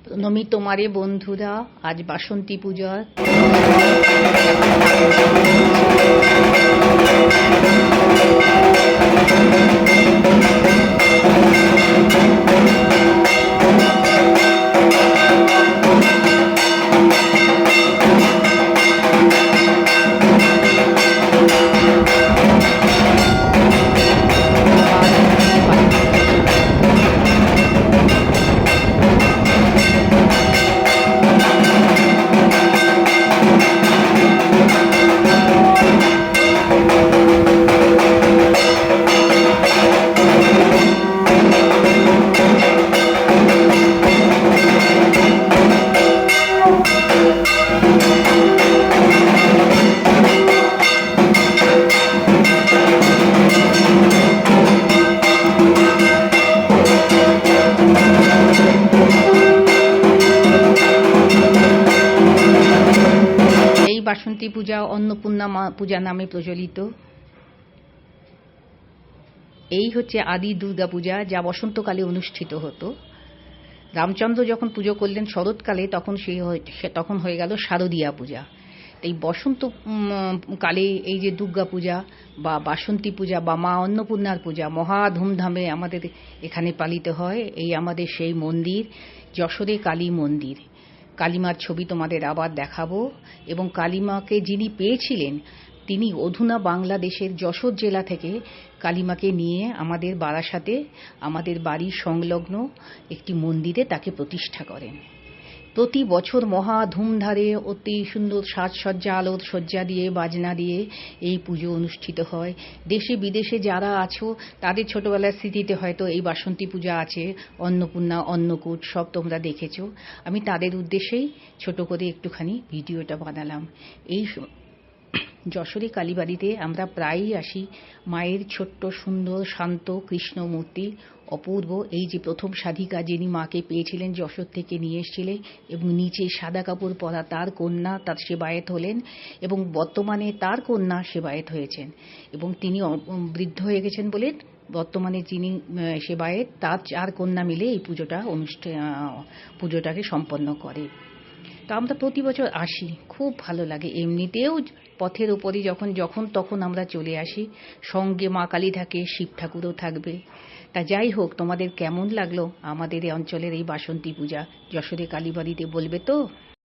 প্রণমী তোমারে বন্ধুরা, আজ বাসন্তী পূজা। এই বাসন্তী পূজা অন্নপূর্ণা পূজা নামে প্রচলিত। এই হচ্ছে আদি দুর্গা পূজা, যা বসন্তকালে অনুষ্ঠিত হতো। রামচন্দ্র যখন পুজো করলেন শরৎকালে, তখন হয়ে গেল শারদীয়া পূজা। এই বসন্ত কালে এই যে দুর্গা পূজা বা বাসন্তী পূজা বা মা অন্নপূর্ণার পূজা মহা ধুমধামে আমাদের এখানে পালিত হয়। এই আমাদের সেই মন্দির, যশোরে কালী মন্দির। কালীমার ছবি তোমাদের আবার দেখাবো। এবং কালীমাকে যিনি পেয়েছিলেন, তিনি অধুনা বাংলাদেশের যশোর জেলা থেকে কালীমাকে নিয়ে আমাদের বারাসাতে আমাদের বাড়ির সংলগ্ন একটি মন্দিরে তাকে প্রতিষ্ঠা করেন। প্রতি বছর মহা ধুমধারে অতি সুন্দর সাজসজ্জা আলোর সজ্জা দিয়ে বাজনা দিয়ে এই পুজো অনুষ্ঠিত হয়। দেশে বিদেশে যারা আছো তাদের ছোটবেলার স্মৃতিতে হয়তো এই বাসন্তী পূজা আছে, অন্নপূর্ণা, অন্নকূট সব তোমরা দেখেছো। আমি তাদের উদ্দেশ্যেই ছোট করে একটুখানি ভিডিওটা বানালাম। এই যশোরে কালীবাড়িতে আমরা প্রায়ই আসি। মায়ের ছোট্ট সুন্দর শান্ত কৃষ্ণ মূর্তি, অপূর্ব। এই যে প্রথম সাধিকা যিনি মাকে পেয়েছিলেন, যশোর থেকে নিয়ে এসেছিলেন, এবং নিচে সাদা কাপড় পরা তার কন্যা তার সেবায়েত হলেন, এবং বর্তমানে তার কন্যা সেবায়েত হয়েছেন, এবং তিনি বৃদ্ধ হয়ে গেছেন বলে বর্তমানে যিনি সেবায়েত তার 4 কন্যা মিলে এই পুজোটাকে সম্পন্ন করে। তা আমরা প্রতি বছর আসি, খুব ভালো লাগে। এমনিতেও পথের উপরে যখন তখন আমরা চলে আসি। সঙ্গে মা কালী থাকে, শিব ঠাকুরও থাকবে। তা যাই হোক, তোমাদের কেমন লাগলো আমাদের এই অঞ্চলের এই বাসন্তী পূজা যশোরে কালীবাড়িতে, বলবে তো?